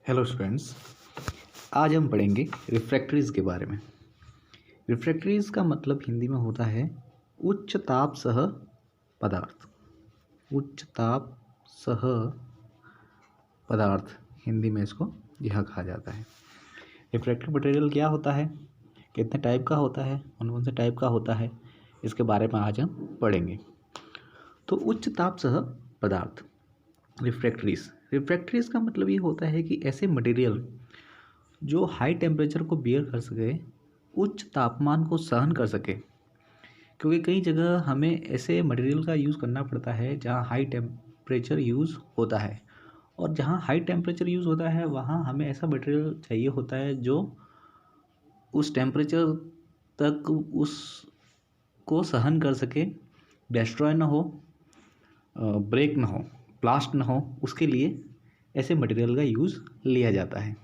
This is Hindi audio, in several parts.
हेलो स्टूडेंट्स, आज हम पढ़ेंगे रिफ्रैक्टरीज के बारे में। रिफ्रैक्टरीज का मतलब हिंदी में होता है उच्च ताप सह पदार्थ। उच्च ताप सह पदार्थ हिंदी में इसको यह कहा जाता है। रिफ्रैक्टिव मटेरियल क्या होता है, कितने टाइप का होता है, कौन कौन से टाइप का होता है, इसके बारे में आज हम पढ़ेंगे। तो उच्च ताप सह पदार्थ रिफ्रैक्टरीज का मतलब ये होता है कि ऐसे मटेरियल जो हाई टेम्परेचर को बियर कर सके, उच्च तापमान को सहन कर सके। क्योंकि कई जगह हमें ऐसे मटेरियल का यूज़ करना पड़ता है जहाँ हाई टेम्परेचर यूज़ होता है, और जहाँ हाई टेम्परेचर यूज़ होता है वहाँ हमें ऐसा मटेरियल चाहिए होता है जो उस टेम्परेचर तक उसको सहन कर सके, डिस्ट्रॉय ना हो, ब्रेक ना हो, ब्लास्ट ना हो। उसके लिए ऐसे मटेरियल का यूज़ लिया जाता है।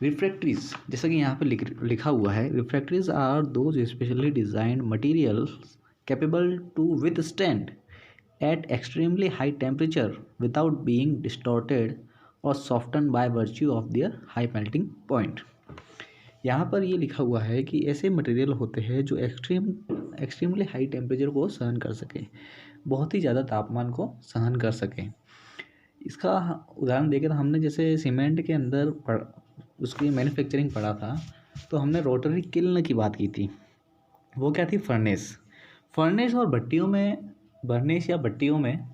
रिफ्रैक्टरीज, जैसा कि यहाँ पे लिखा हुआ है, refractories are those specially designed materials capable to withstand at extremely high temperature without being distorted और soften by virtue of their high melting point. यहाँ पर ये लिखा हुआ है कि ऐसे मटेरियल होते हैं जो एक्सट्रीमली हाई टेम्परेचर को सहन कर सके, बहुत ही ज़्यादा तापमान को सहन कर सके। इसका उदाहरण देखें तो हमने जैसे सीमेंट के अंदर उसकी मैन्युफैक्चरिंग पढ़ा था, तो हमने रोटरी किल्न की बात की थी। वो क्या थी? फर्नेस और भट्टियों में, बर्नेस या भट्टियों में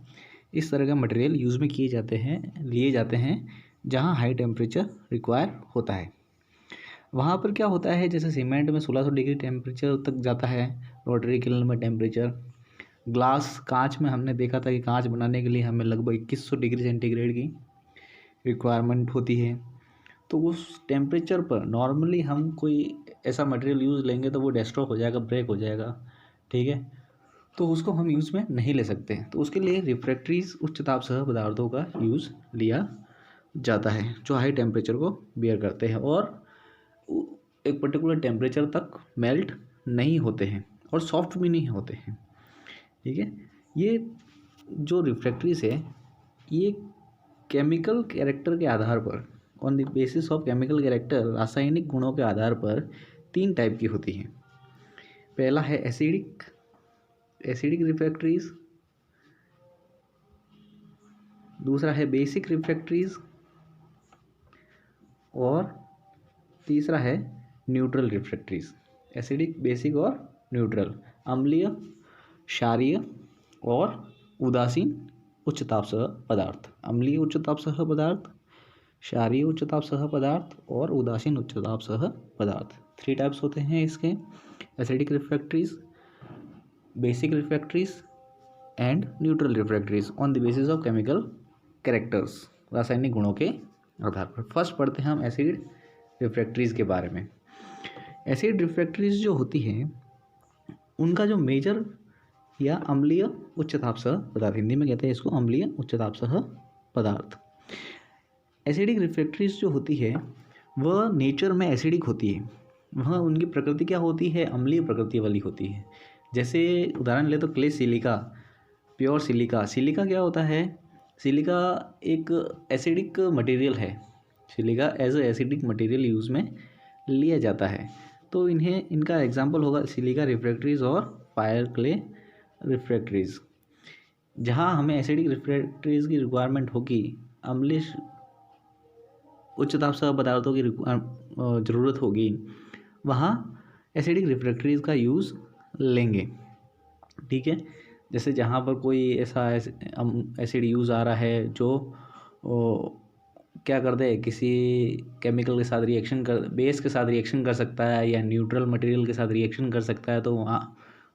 इस तरह का मटेरियल यूज़ में लिए जाते हैं जहाँ हाई टेम्परेचर रिक्वायर होता है। वहाँ पर क्या होता है, जैसे सीमेंट में 1600 डिग्री टेम्परेचर तक जाता है, रोटरी किल्न में टेम्परेचर। कांच में हमने देखा था कि कांच बनाने के लिए हमें लगभग 2100 डिग्री सेंटीग्रेड की रिक्वायरमेंट होती है। तो उस टेम्परेचर पर नॉर्मली हम कोई ऐसा मटेरियल यूज़ लेंगे तो वो डिस्ट्रॉय हो जाएगा, ब्रेक हो जाएगा, ठीक है। तो उसको हम यूज़ में नहीं ले सकते। तो उसके लिए रिफ्रैक्टरीज उच्च ताप सह पदार्थों का यूज़ लिया जाता है जो हाई टेम्परेचर को बियर करते हैं और एक पर्टिकुलर टेम्परेचर तक मेल्ट नहीं होते हैं और सॉफ्ट भी नहीं होते हैं, ठीक है। ये जो रिफ्रैक्टरीज है, ये केमिकल कैरेक्टर के आधार पर, on the basis of chemical character, रासायनिक गुणों के आधार पर 3 टाइप की होती हैं। पहला है एसिडिक रिफ्रैक्टरीज, दूसरा है बेसिक रिफ्रैक्टरीज, और तीसरा है न्यूट्रल रिफ्रैक्टरीज। एसिडिक, बेसिक और न्यूट्रल, अम्लीय, क्षारीय और उदासीन उच्च ताप सह पदार्थ। अम्लीय उच्च ताप सह पदार्थ, क्षारीय उच्च ताप सह पदार्थ और उदासीन उच्च ताप सह पदार्थ। 3 टाइप्स होते हैं इसके: acidic refractories, basic refractories and neutral refractories on the basis of chemical characters, रासायनिक गुणों के आधार पर। फर्स्ट पढ़ते हैं हम एसिड रिफ्रैक्टरीज के बारे में। एसिड रिफ्रैक्टरीज जो होती हैं उनका जो मेजर या अम्लीय उच्च ताप सह पदार्थ, हिंदी में कहते हैं इसको अम्लीय उच्च ताप सह पदार्थ। एसिडिक रिफ्रैक्टरीज जो होती है वह नेचर में एसिडिक होती है, वह उनकी प्रकृति क्या होती है? अम्लीय प्रकृति वाली होती है। जैसे उदाहरण ले तो clay silica, pure silica. Silica क्या होता है? सिलिका एक एसिडिक मटेरियल है। Silica as a acidic material use में लिया जाता है। तो इनका एग्जाम्पल होगा सिलिका रिफ्रैक्टरीज और फायर क्ले रिफ्रैक्टरीज। जहाँ हमें एसिडिक रिफ्रैक्टरीज की रिक्वायरमेंट होगी, अम्लीय उच्च ताप सह पदार्थों की ज़रूरत होगी, वहाँ एसिडिक रिफ्रैक्टरीज का यूज़ लेंगे, ठीक है। जैसे जहाँ पर कोई ऐसा एसिड यूज़ आ रहा है जो क्या कर दे, किसी केमिकल के साथ बेस के साथ रिएक्शन कर सकता है या न्यूट्रल मटेरियल के साथ रिएक्शन कर सकता है, तो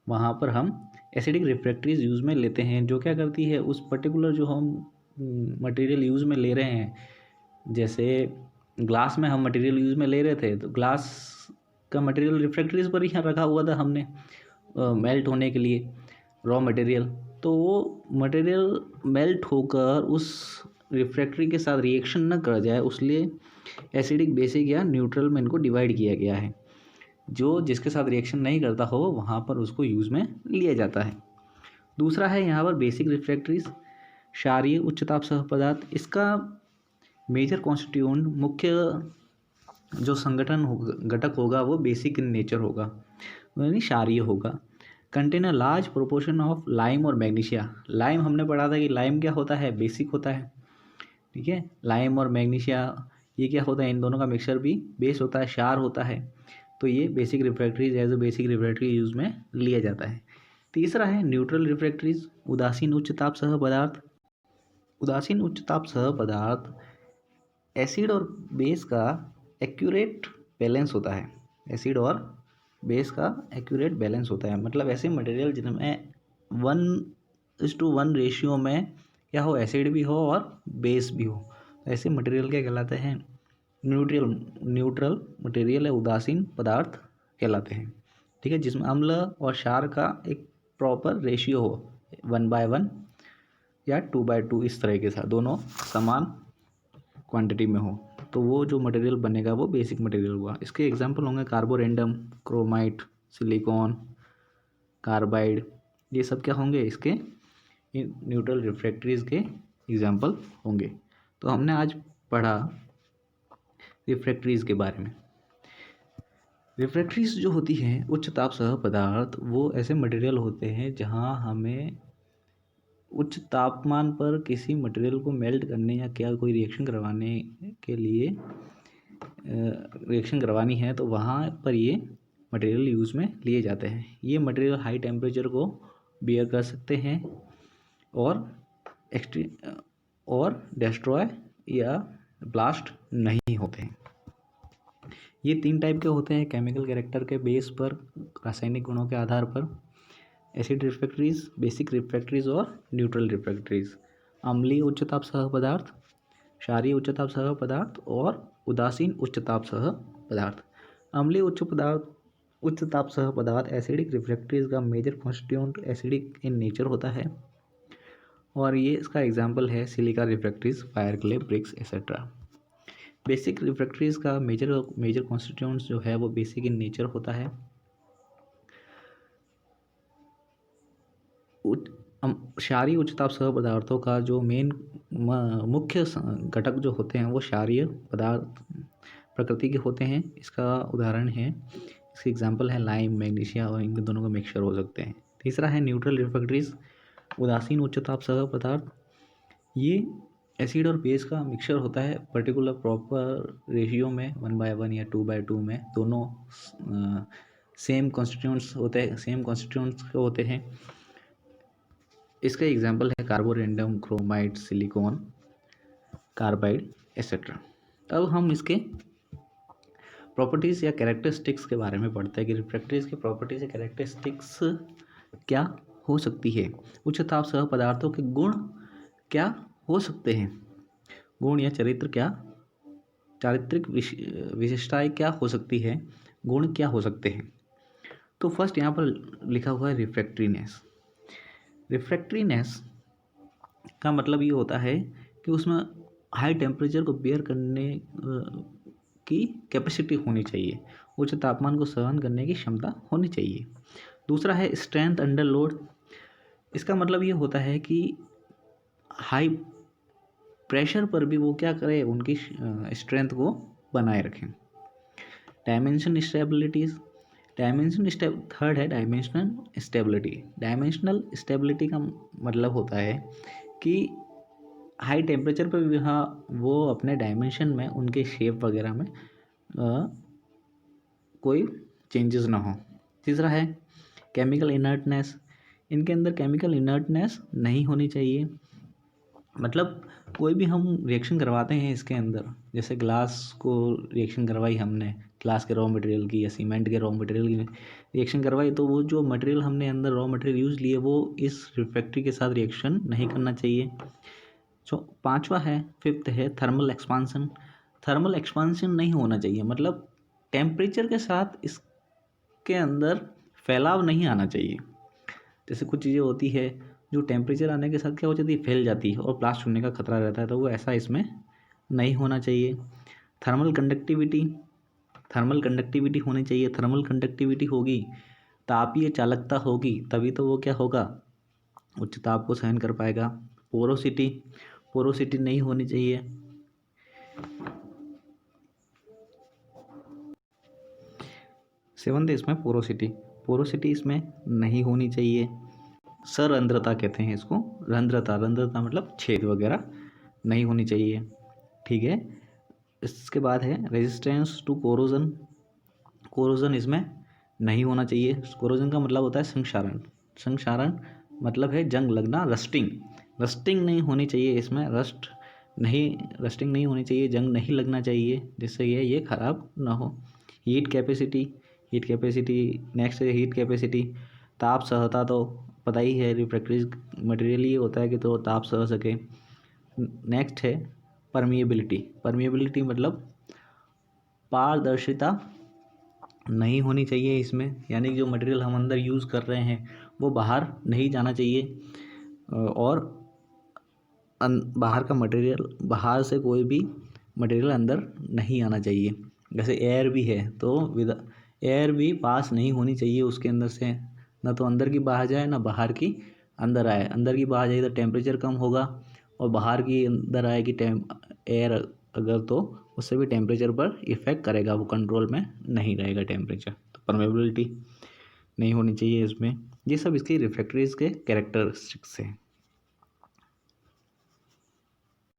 वहाँ पर हम एसिडिक रिफ्रैक्टरीज यूज़ में लेते हैं, जो क्या करती है, उस पर्टिकुलर जो हम मटेरियल यूज़ में ले रहे हैं, जैसे ग्लास में हम मटेरियल यूज़ में ले रहे थे, तो ग्लास का मटेरियल रिफ्रैक्टरीज पर ही रखा हुआ था हमने मेल्ट होने के लिए, रॉ मटेरियल। तो वो मटेरियल मेल्ट होकर उस रिफ्रैक्टरी के साथ रिएक्शन न कर जाए, उसलिए एसिडिक, बेसिक या न्यूट्रल में इनको डिवाइड किया गया है। जो जिसके साथ रिएक्शन नहीं करता हो वहाँ पर उसको यूज़ में लिया जाता है। दूसरा है यहाँ पर बेसिक रिफ्रैक्टरीज, क्षारीय उच्च ताप सह पदार्थ। इसका मेजर कॉन्स्टिट्यूएंट, मुख्य जो संगठन घटक होगा वो बेसिक इन नेचर होगा, यानी क्षारीय होगा। Contain a large proportion of lime और मैग्नीशिया। लाइम हमने पढ़ा था कि लाइम क्या होता है, बेसिक होता है, ठीक है। लाइम और मैग्नीशिया ये क्या होता है, इन दोनों का मिक्सचर भी बेस होता है, क्षार होता है। तो ये basic refractories as a basic refractory use में लिया जाता है। तीसरा है न्यूट्रल रिफ्रैक्टरीज, उदासीन उच्च ताप सह पदार्थ। उदासीन उच्च ताप सह पदार्थ एसिड और बेस का एक्यूरेट बैलेंस होता है। एसिड और बेस का एक्यूरेट बैलेंस होता है, मतलब ऐसे मटेरियल जिनमें 1:1 रेशियो में क्या हो, एसिड भी हो और बेस भी हो, ऐसे मटेरियल क्या कहलाते हैं, न्यूट्रल मटेरियल है, उदासीन पदार्थ कहलाते हैं, ठीक है। जिसमें अम्ल और क्षार का एक प्रॉपर रेशियो हो, 1:1 या 2:2, इस तरह के साथ दोनों समान क्वांटिटी में हो, तो वो जो मटेरियल बनेगा वो बेसिक मटेरियल हुआ। इसके एग्जांपल होंगे कार्बोरेंडम, क्रोमाइट, सिलिकॉन, कार्बाइड, ये सब क्या होंगे, इसके न्यूट्रल रिफ्रैक्टरीज के एग्जांपल होंगे। तो हमने आज पढ़ा रिफ्रैक्टरीज के बारे में। रिफ्रैक्टरीज जो होती हैं उच्च ताप सह पदार्थ, वो ऐसे मटेरियल होते हैं जहाँ हमें उच्च तापमान पर किसी मटेरियल को मेल्ट करने या क्या कोई रिएक्शन करवाने के लिए रिएक्शन करवानी है, तो वहाँ पर ये मटेरियल यूज़ में लिए जाते हैं। ये मटेरियल हाई टेम्परेचर को बियर कर सकते हैं और डिस्ट्रॉय या ब्लास्ट नहीं होते हैं। ये 3 टाइप के होते हैं, केमिकल कैरेक्टर के बेस पर, रासायनिक गुणों के आधार पर, एसिड रिफ्रैक्टरीज, बेसिक रिफ्रैक्टरीज और न्यूट्रल रिफ्रैक्टरीज। अम्लीय उच्च ताप सह पदार्थ, क्षारीय उच्च ताप सह पदार्थ और उदासीन उच्च ताप सह पदार्थ। अम्लीय उच्च ताप सह पदार्थ एसिडिक रिफ्रैक्टरीज का major constituent acidic in nature होता है, और ये इसका एग्जाम्पल है silica refractories, fire clay, bricks etcetera. Basic refractories का मेजर कॉन्स्टिट्यूएंट्स जो है वो बेसिक इन नेचर होता है। क्षारीय उच्च ताप सह पदार्थों का जो मुख्य घटक जो होते हैं वो क्षारीय पदार्थ प्रकृति के होते हैं। इसका उदाहरण है, इसके एग्जांपल है लाइम, मैग्नीशिया, और इन दोनों का मिक्सचर हो सकते हैं। तीसरा है न्यूट्रल रिफ्रैक्टरीज, उदासीन उच्च ताप सह पदार्थ, ये एसिड और बेस का मिक्सचर होता है पर्टिकुलर प्रॉपर रेशियो में, 1:1 या 2:2 में, दोनों सेम कॉन्स्टिट्यूएंट्स होते हैं। इसका एग्जाम्पल है Carborundum, chromite, silicon, carbide etcetera. अब हम इसके प्रॉपर्टीज़ या कैरेक्टरिस्टिक्स के बारे में पढ़ते हैं कि रिफ्रैक्टरीज की प्रॉपर्टीज़ या कैरेक्टरिस्टिक्स क्या हो सकती है, उच्च ताप सह पदार्थों के गुण क्या हो सकते हैं, गुण या चारित्रिक विशेषताएं क्या हो सकती है, गुण क्या हो सकते हैं। तो फर्स्ट यहाँ पर लिखा हुआ है रिफ्रैक्टरीनेस। रिफ्रैक्टरीनेस का मतलब ये होता है कि उसमें हाई टेम्परेचर को बियर करने की कैपेसिटी होनी चाहिए, उच्च तापमान को सहन करने की क्षमता होनी चाहिए। दूसरा है स्ट्रेंथ अंडर लोड। इसका मतलब ये होता है कि हाई प्रेशर पर भी वो क्या करें, उनकी स्ट्रेंथ को बनाए रखें। डायमेंशन स्टेबिलिटीज़, थर्ड है डायमेंशनल स्टेबिलिटी। डायमेंशनल स्टेबिलिटी का मतलब होता है कि हाई टेम्परेचर पर भी वो अपने डायमेंशन में, उनके शेप वगैरह में कोई चेंजेस ना हो। तीसरा है केमिकल इनर्टनेस। इनके अंदर केमिकल इनर्टनेस नहीं होनी चाहिए, मतलब कोई भी हम रिएक्शन करवाते हैं इसके अंदर, जैसे ग्लास को रिएक्शन करवाई हमने, ग्लास के रॉ मटेरियल की या सीमेंट के रॉ मटेरियल की रिएक्शन करवाई, तो वो जो मटेरियल हमने अंदर रॉ मटेरियल यूज़ लिए वो इस रिफ्रैक्टरी के साथ रिएक्शन नहीं करना चाहिए। जो फिफ्थ है थर्मल एक्सपांसन। थर्मल एक्सपांसन नहीं होना चाहिए, मतलब टेम्परेचर के साथ इसके अंदर फैलाव नहीं आना चाहिए। जैसे कुछ चीज़ें होती है जो टेम्परेचर आने के साथ क्या हो जाती है, फैल जाती है और ब्लास्ट होने का खतरा रहता है, तो वो ऐसा इसमें नहीं होना चाहिए। थर्मल कंडक्टिविटी होनी चाहिए। थर्मल कंडक्टिविटी होगी, तापीय चालकता होगी, तभी तो वो क्या होगा, उच्च ताप को सहन कर पाएगा। पोरोसिटी नहीं होनी चाहिए। सेवंथ इसमें पोरोसिटी, पोरोसिटी इसमें नहीं होनी चाहिए। सरंध्रता कहते हैं इसको, रंध्रता, रंध्रता मतलब छेद वगैरह नहीं होनी चाहिए। ठीक है, इसके बाद है रेजिस्टेंस टू कोरोजन, कोरोजन इसमें नहीं होना चाहिए। कोरोजन का मतलब होता है संक्षारण, संक्षारण मतलब है जंग लगना, रस्टिंग, रस्टिंग नहीं होनी चाहिए इसमें, रस्टिंग नहीं होनी चाहिए, जंग नहीं लगना चाहिए, जिससे ये खराब ना हो। Heat capacity, heat capacity next है हीट कैपेसिटी, ताप सहता तो पता ही है, रिफ्रैक्टरी मटेरियल ही होता है कि तो ताप सह सके। नेक्स्ट है परमिएबिलिटी, परमिएबिलिटी मतलब पारदर्शिता नहीं होनी चाहिए इसमें, यानी कि जो मटेरियल हम अंदर यूज़ कर रहे हैं वो बाहर नहीं जाना चाहिए। और बाहर का मटेरियल, बाहर से कोई भी मटेरियल अंदर नहीं आना चाहिए। जैसे एयर भी है तो एयर भी पास नहीं होनी चाहिए उसके अंदर से, ना तो अंदर की बाहर जाए ना बाहर की अंदर आए। अंदर की बाहर जाए तो टेम्परेचर कम होगा, और बाहर की अंदर आएगी एयर अगर तो उससे भी टेम्परेचर पर इफ़ेक्ट करेगा, वो कंट्रोल में नहीं रहेगा टेम्परेचर। तो परमेबिलिटी नहीं होनी चाहिए इसमें। ये सब इसकी रिफ्रैक्टरीज के कैरेक्टरिस्टिक्स हैं।